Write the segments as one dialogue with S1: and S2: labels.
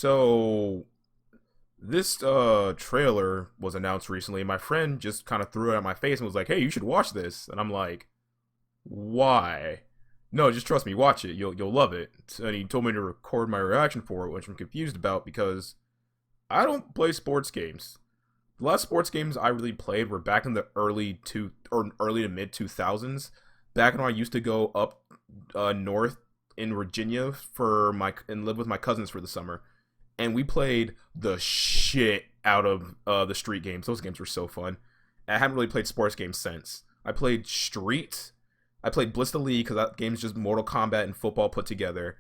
S1: So this trailer was announced recently. My friend just kind of threw it at my face and was like, "Hey, you should watch this." And I'm like, "Why?" No, just trust me, watch it. You'll love it. And he told me to record my reaction for it, which I'm confused about because I don't play sports games. The last sports games I really played were back in the early to mid 2000s. Back when I used to go up north in Virginia and live with my cousins for the summer, and we played the shit out of the street games. Those games were so fun. I haven't really played sports games since. I played Street. I played Blitz the League because that game's just Mortal Kombat and football put together,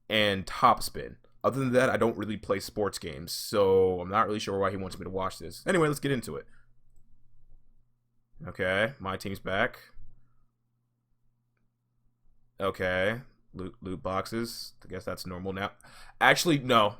S1: and Top Spin. Other than that, I don't really play sports games, so I'm not really sure why he wants me to watch this. Anyway, let's get into it. Okay, my team's back. Okay, loot boxes. I guess that's normal now. Actually, no.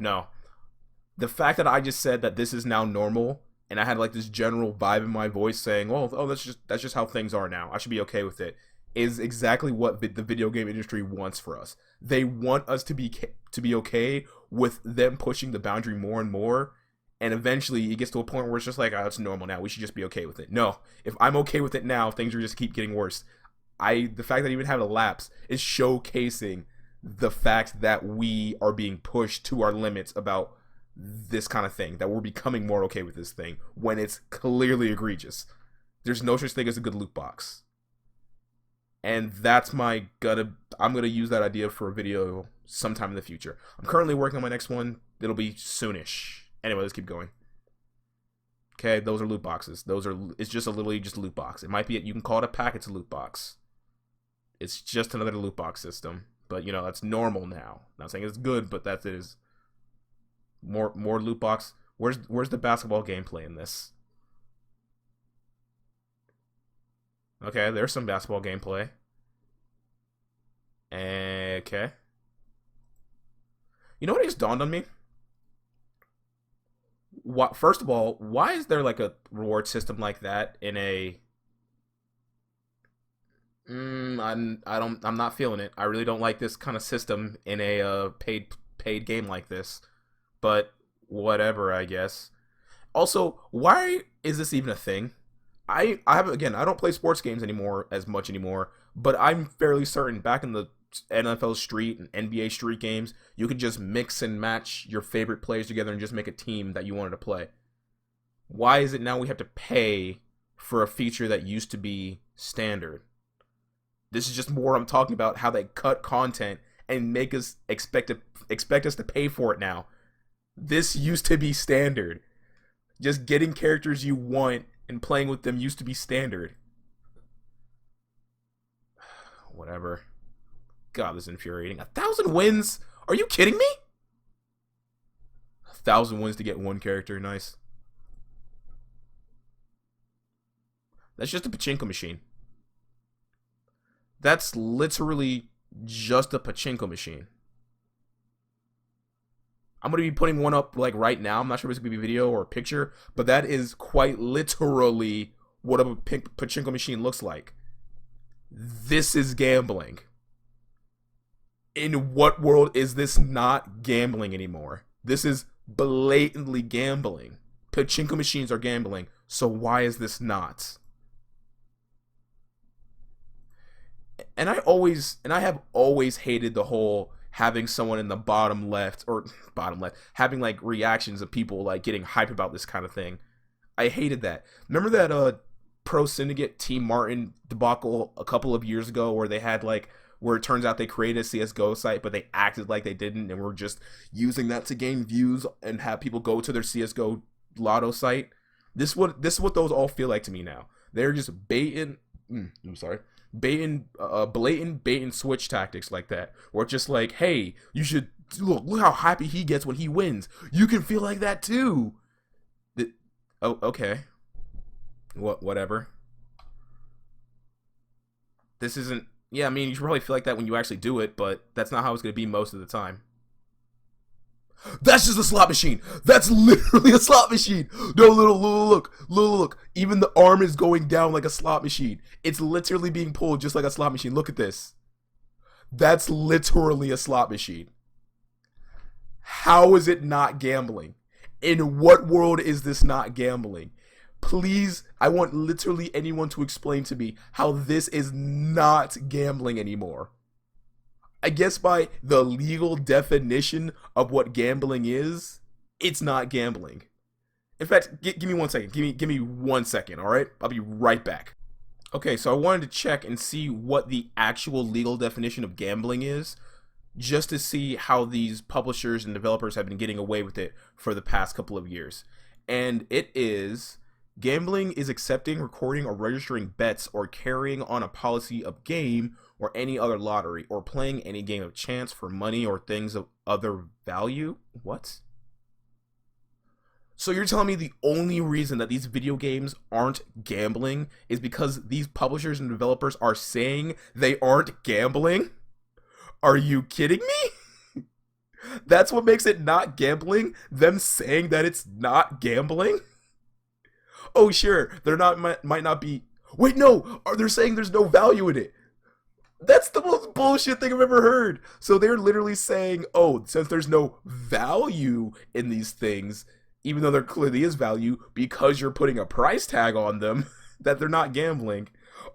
S1: The fact that I just said that this is now normal, and I had like this general vibe in my voice saying, "Well, oh, that's just how things are now. I should be okay with it," is exactly what the video game industry wants for us. They want us to be okay with them pushing the boundary more and more, and eventually it gets to a point where it's just like, "Oh, it's normal now. We should just be okay with it." No, if I'm okay with it now, things are just keep getting worse. The fact that I even have a lapse is showcasing the fact that we are being pushed to our limits about this kind of thing, that we're becoming more okay with this thing when it's clearly egregious. There's no such thing as a good loot box. And I'm gonna use that idea for a video sometime in the future. I'm currently working on my next one. It'll be soonish. Anyway, let's keep going. Okay, those are loot boxes. It's just literally just a loot box. It might be, you can call it a pack, it's a loot box. It's just another loot box system. But that's normal now. Not saying it's good, but that is more loot box. Where's the basketball gameplay in this? Okay, there's some basketball gameplay. Okay. You know what just dawned on me? First of all, why is there like a reward system like that in a I'm not feeling it. I really don't like this kind of system in a paid game like this. But whatever, I guess. Also, why is this even a thing? I don't play sports games as much anymore, but I'm fairly certain back in the NFL Street and NBA Street games, you could just mix and match your favorite players together and just make a team that you wanted to play. Why is it now we have to pay for a feature that used to be standard? This is just more I'm talking about how they cut content and make us expect us to pay for it now. This used to be standard. Just getting characters you want and playing with them used to be standard. Whatever. God, this is infuriating. 1,000 wins? Are you kidding me? 1,000 wins to get one character. Nice. That's just a pachinko machine. That's literally just a pachinko machine. I'm going to be putting one up like right now. I'm not sure if it's going to be a video or a picture, but that is quite literally what a pachinko machine looks like. This is gambling. In what world is this not gambling anymore? This is blatantly gambling. Pachinko machines are gambling, so why is this not? And I have always hated the whole having someone in the bottom left, having like reactions of people like getting hype about this kind of thing. I hated that. Remember that Pro Syndicate Team Martin debacle a couple of years ago where they had where it turns out they created a CSGO site, but they acted like they didn't and were just using that to gain views and have people go to their CSGO Lotto site? This is what those all feel like to me now. They're just blatant bait and switch tactics like that, where it's just like, hey, you should look how happy he gets when he wins. You can feel like that too. Oh, okay. Whatever. This isn't. Yeah, I mean, you should probably feel like that when you actually do it, but that's not how it's going to be most of the time. That's just a slot machine. That's literally a slot machine. No, look. Even the arm is going down like a slot machine. It's literally being pulled just like a slot machine. Look at this. That's literally a slot machine. How is it not gambling? In what world is this not gambling? Please, I want literally anyone to explain to me how this is not gambling anymore. I guess by the legal definition of what gambling is, it's not gambling. In fact, give me 1 second. Give me 1 second, all right? I'll be right back. Okay, so I wanted to check and see what the actual legal definition of gambling is, just to see how these publishers and developers have been getting away with it for the past couple of years. And it is gambling is accepting, recording, or registering bets or carrying on a policy of game or any other lottery or playing any game of chance for money or things of other value. What? So you're telling me the only reason that these video games aren't gambling is because these publishers and developers are saying they aren't gambling? Are you kidding me? That's what makes it not gambling? Them saying that it's not gambling? Oh sure, they're not might not be. Wait, no, are they saying there's no value in it? That's the most bullshit thing I've ever heard. So they're literally saying, oh, since there's no value in these things, even though there clearly is value, because you're putting a price tag on them, that they're not gambling.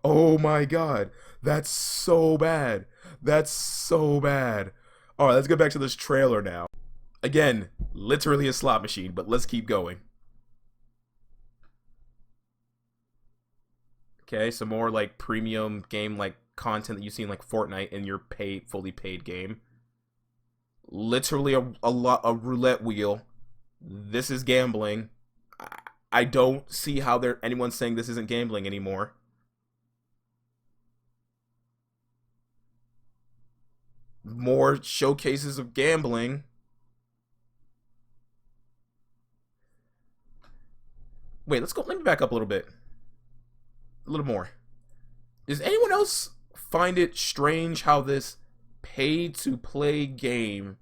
S1: Oh my god, that's so bad. That's so bad. Alright, let's get back to this trailer now. Again, literally a slot machine, but let's keep going. Okay, some more like premium game like content that you see in like Fortnite in your fully paid game. Literally a roulette wheel. This is gambling. I don't see how anyone's saying this isn't gambling anymore. More showcases of gambling. Wait, let me back up a little bit. A little more. Does anyone else find it strange how this pay-to-play game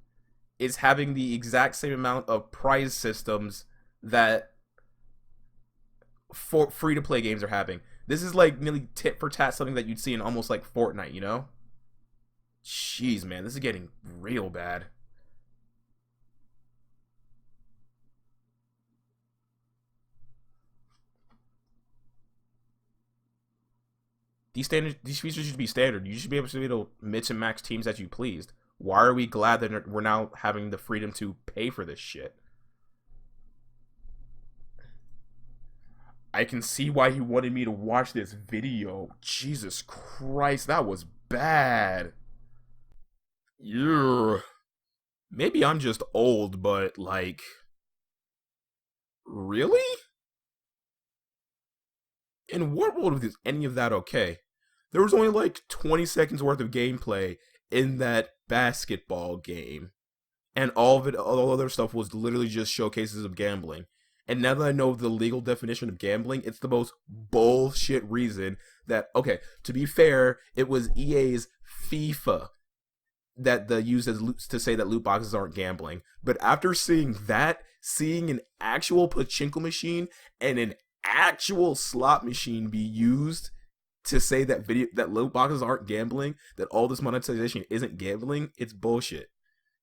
S1: is having the exact same amount of prize systems that free-to-play games are having? This is like nearly tit for tat something that you'd see in almost like Fortnite, you know? Jeez, man, this is getting real bad. These features should be standard. You should be able to mix and max teams as you pleased. Why are we glad that we're now having the freedom to pay for this shit? I can see why he wanted me to watch this video. Jesus Christ, that was bad. Yeah. Maybe I'm just old, but like, really? In what world is any of that okay? There was only like 20 seconds worth of gameplay in that basketball game. And all of it, all other stuff was literally just showcases of gambling. And now that I know the legal definition of gambling, it's the most bullshit reason that, okay, to be fair, it was EA's FIFA that the used as to say that loot boxes aren't gambling. But after seeing that, seeing an actual pachinko machine and an actual slot machine be used to say that loot boxes aren't gambling, that all this monetization isn't gambling, it's bullshit.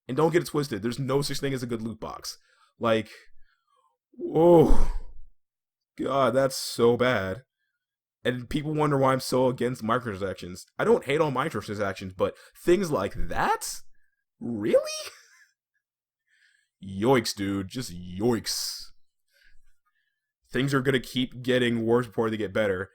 S1: And don't get it twisted, there's no such thing as a good loot box. Like, whoa, god, that's so bad. And people wonder why I'm so against microtransactions. I don't hate on microtransactions, but things like that? Really? Yoicks, dude. Just yoicks. Things are gonna keep getting worse before they get better.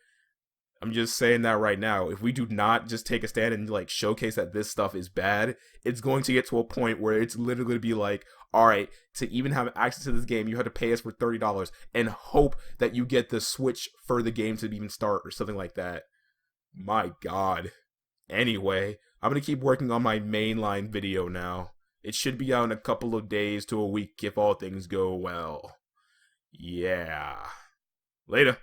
S1: I'm just saying that right now. If we do not just take a stand and like showcase that this stuff is bad, it's going to get to a point where it's literally going to be like, all right, to even have access to this game, you have to pay us for $30 and hope that you get the Switch for the game to even start or something like that. My god. Anyway, I'm going to keep working on my mainline video now. It should be out in a couple of days to a week if all things go well. Yeah. Later.